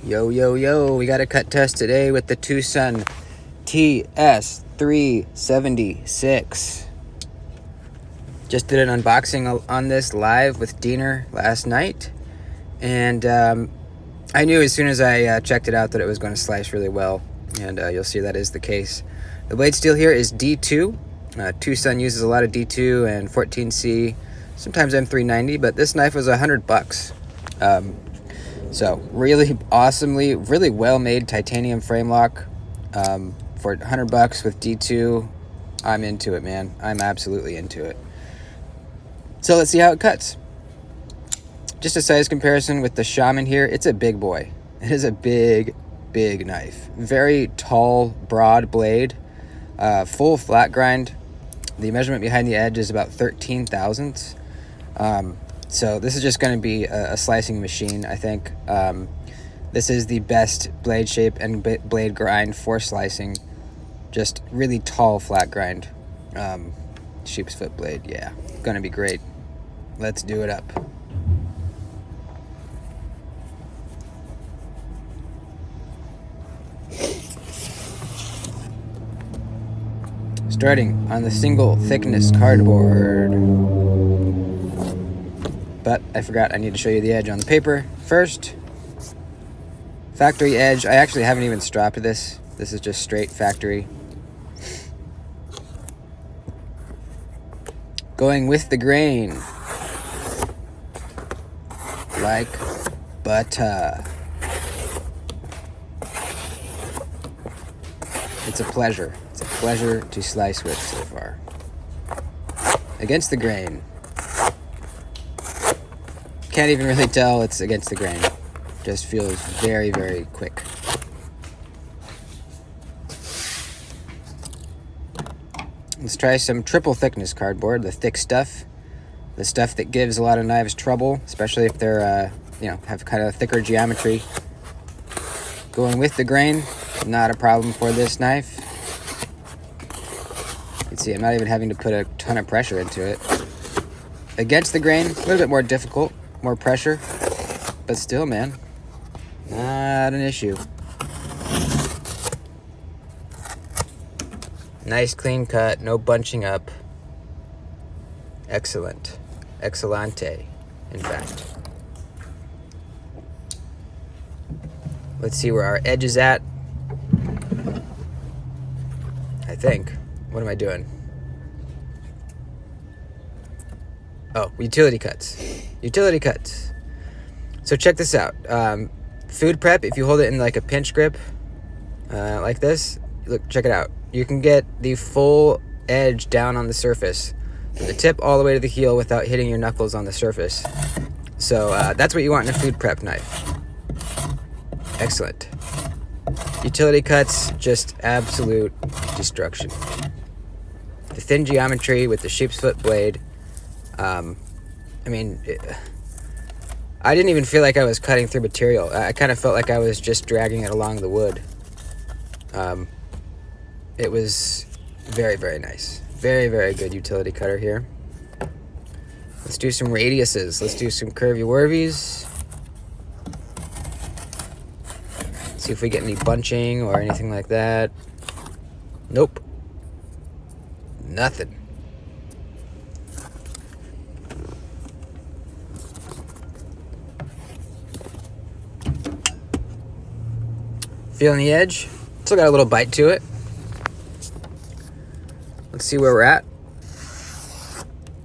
Yo, yo, yo, we got a cut test today with the TwoSun TS376. Just did an unboxing on this live with Diener last night, and I knew as soon as I checked it out that it was going to slice really well, and you'll see that is the case. The blade steel here is D2. TwoSun uses a lot of D2 and 14C, sometimes M390, but this knife was $100. So really awesomely, really well-made titanium frame lock for $100 with D2. I'm into it, man. I'm absolutely into it. So let's see how it cuts. Just a size comparison with the Shaman here. It's a big boy. It is a big, big knife. Very tall, broad blade. Full flat grind. The measurement behind the edge is about 13 thousandths. So this is just going to be a slicing machine, I think. This is the best blade shape and blade grind for slicing. Just really tall flat grind. Sheep's foot blade, yeah. Going to be great. Let's do it up. Starting on the single thickness cardboard. But I forgot I need to show you the edge on the paper first. Factory edge. I actually haven't even stropped this. This is just straight factory. Going with the grain. Like butter. It's a pleasure. It's a pleasure to slice with so far. Against the grain. Can't even really tell it's against the grain. Just feels very, very quick. Let's try some triple thickness cardboard, the thick stuff. The stuff that gives a lot of knives trouble, especially if they're, have kind of thicker geometry. Going with the grain, not a problem for this knife. You can see I'm not even having to put a ton of pressure into it. Against the grain, a little bit more difficult, more pressure, but still, man, not an issue. Nice clean cut, no bunching up. Excellent. Excellente, in fact. Let's see where our edge is at. I think. What am I doing? Oh, utility cuts. Utility cuts. So check this out. Food prep, if you hold it in like a pinch grip, like this, look, check it out. You can get the full edge down on the surface, from the tip all the way to the heel without hitting your knuckles on the surface. So that's what you want in a food prep knife. Excellent. Utility cuts, just absolute destruction. The thin geometry with the sheep's foot blade. I didn't even feel like I was cutting through material. I kind of felt like I was just dragging it along the wood. It was very, very nice. Very, very good utility cutter here. Let's do some radiuses. Let's do some curvy-wurvies. See if we get any bunching or anything like that. Nope. Nothing. Feeling the edge? Still got a little bite to it. Let's see where we're at.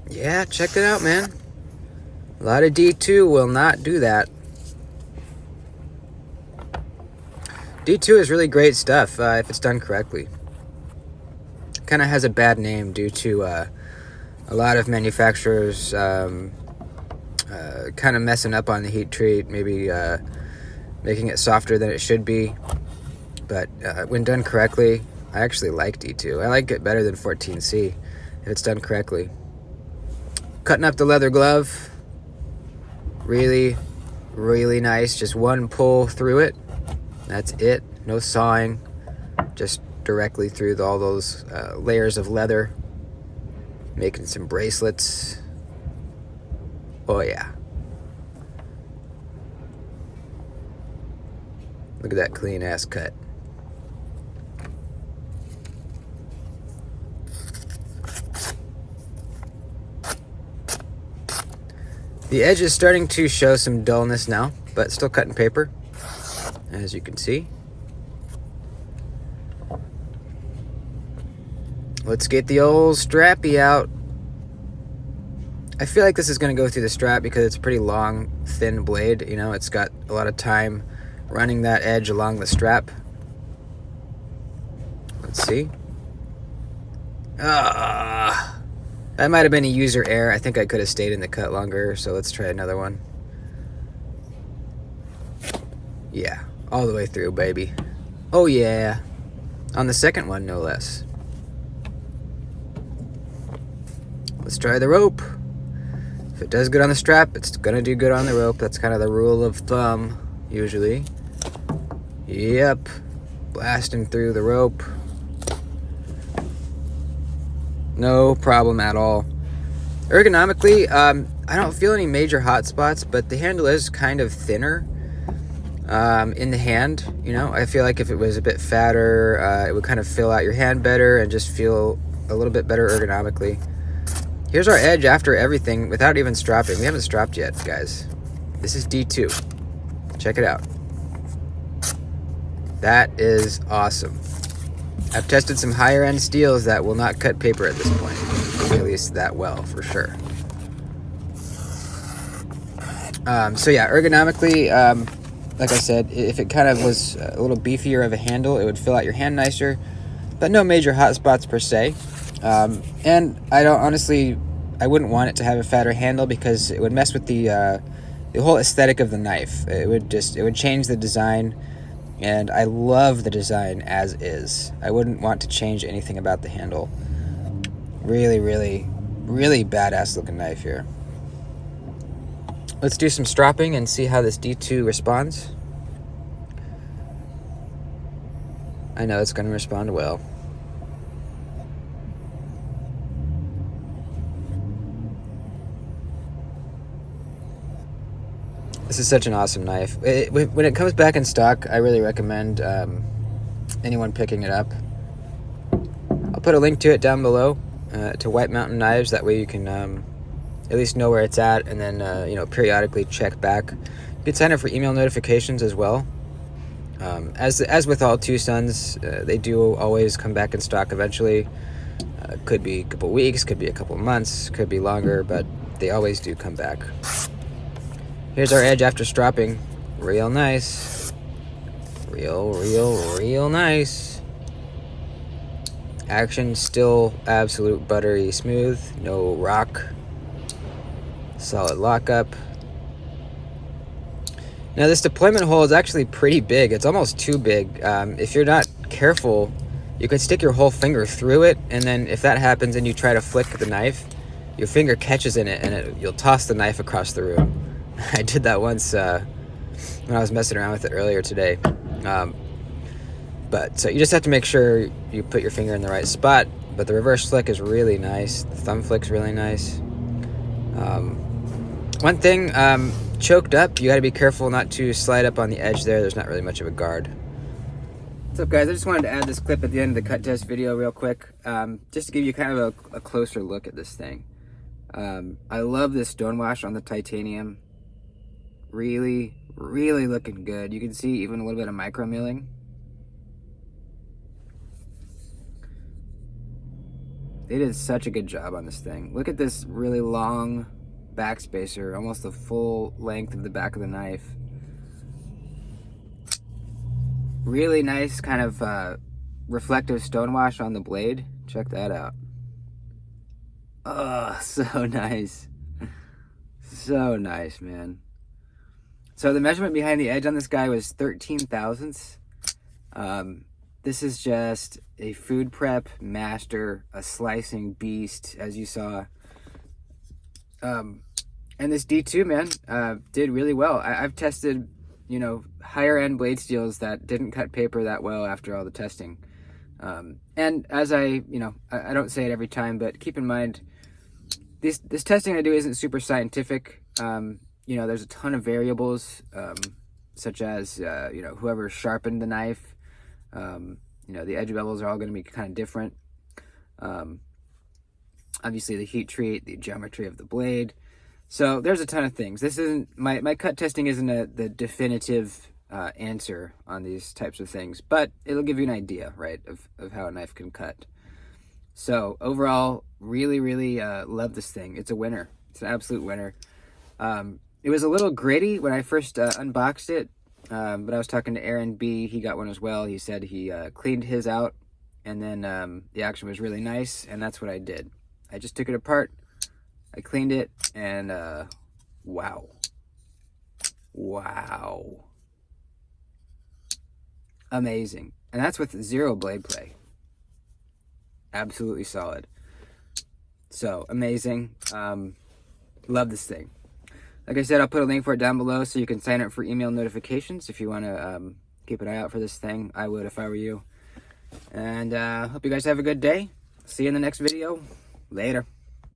Yeah, check it out, man. A lot of D2 will not do that. D2 is really great stuff if it's done correctly. Kind of has a bad name due to a lot of manufacturers kind of messing up on the heat treat, maybe making it softer than it should be. But when done correctly, I actually like D2. I like it better than 14C if it's done correctly. Cutting up the leather glove. Really, really nice. Just one pull through it. That's it. No sawing. Just directly through all those layers of leather. Making some bracelets. Oh yeah. Look at that clean ass cut. The edge is starting to show some dullness now, but still cutting paper, as you can see. Let's get the old strappy out. I feel like this is going to go through the strap because it's a pretty long, thin blade. You know, it's got a lot of time running that edge along the strap. Let's see. That might have been a user error. I think I could have stayed in the cut longer, so let's try another one. Yeah, all the way through, baby. Oh yeah. On the second one, no less. Let's try the rope. If it does good on the strap, it's gonna do good on the rope. That's kind of the rule of thumb, usually. Yep. Blasting through the rope. No problem at all. Ergonomically, I don't feel any major hot spots, but the handle is kind of thinner in the hand. You know, I feel like if it was a bit fatter, it would kind of fill out your hand better and just feel a little bit better ergonomically. Here's our edge after everything without even strapping. We haven't strapped yet, guys. This is D2. Check it out. That is awesome. I've tested some higher end steels that will not cut paper at this point. At least that well, for sure. So yeah, ergonomically, like I said, if it kind of was a little beefier of a handle, it would fill out your hand nicer. But no major hot spots per se. And I wouldn't want it to have a fatter handle because it would mess with the whole aesthetic of the knife. It would change the design, and I love the design as is. I wouldn't want to change anything about the handle. Really, really, really badass looking knife here. Let's do some stropping and see how this D2 responds. I know it's going to respond well. This is such an awesome knife. When it comes back in stock, I really recommend anyone picking it up. I'll put a link to it down below to White Mountain Knives. That way you can at least know where it's at, and then periodically check back. You can sign up for email notifications as well. As with all TwoSuns, they do always come back in stock eventually. Could be a couple weeks, could be a couple months, could be longer, but they always do come back. Here's our edge after stropping. Real nice. Real nice. Action still absolute buttery smooth. No rock. Solid lockup. Now this deployment hole is actually pretty big. It's almost too big. If you're not careful, you could stick your whole finger through it, and then if that happens and you try to flick the knife, your finger catches in it and you'll toss the knife across the room. I did that once when I was messing around with it earlier today. But so you just have to make sure you put your finger in the right spot. But the reverse flick is really nice. The thumb flick's really nice. One thing, choked up, you got to be careful not to slide up on the edge there. There's not really much of a guard. What's up, guys? I just wanted to add this clip at the end of the cut test video real quick, just to give you kind of a closer look at this thing. I love this stonewash on the titanium. Really, really looking good. You can see even a little bit of micro milling. They did such a good job on this thing. Look at this really long backspacer, almost the full length of the back of the knife. Really nice kind of reflective stonewash on the blade. Check that out. Oh, so nice. So nice, man. So the measurement behind the edge on this guy was 13 thousandths. This is just a food prep master, a slicing beast, as you saw. And this D2, man, did really well. I've tested, higher end blade steels that didn't cut paper that well after all the testing. And as I don't say it every time, but keep in mind, this testing I do isn't super scientific. There's a ton of variables. such as, you know, whoever sharpened the knife. You know, the edge bevels are all going to be kind of different. Obviously, the heat treat, the geometry of the blade. So there's a ton of things. This isn't, my cut testing isn't the definitive answer on these types of things, but it'll give you an idea, right, of how a knife can cut. So overall, really, really love this thing. It's a winner. It's an absolute winner. It was a little gritty when I first unboxed it, but I was talking to Aaron B. He got one as well. He said he cleaned his out, and then the action was really nice, and that's what I did. I just took it apart, I cleaned it, and wow. Wow. Amazing. And that's with 0 blade play. Absolutely solid. So, amazing. Love this thing. Like I said, I'll put a link for it down below so you can sign up for email notifications if you want to keep an eye out for this thing. I would if I were you. And hope you guys have a good day. See you in the next video. Later.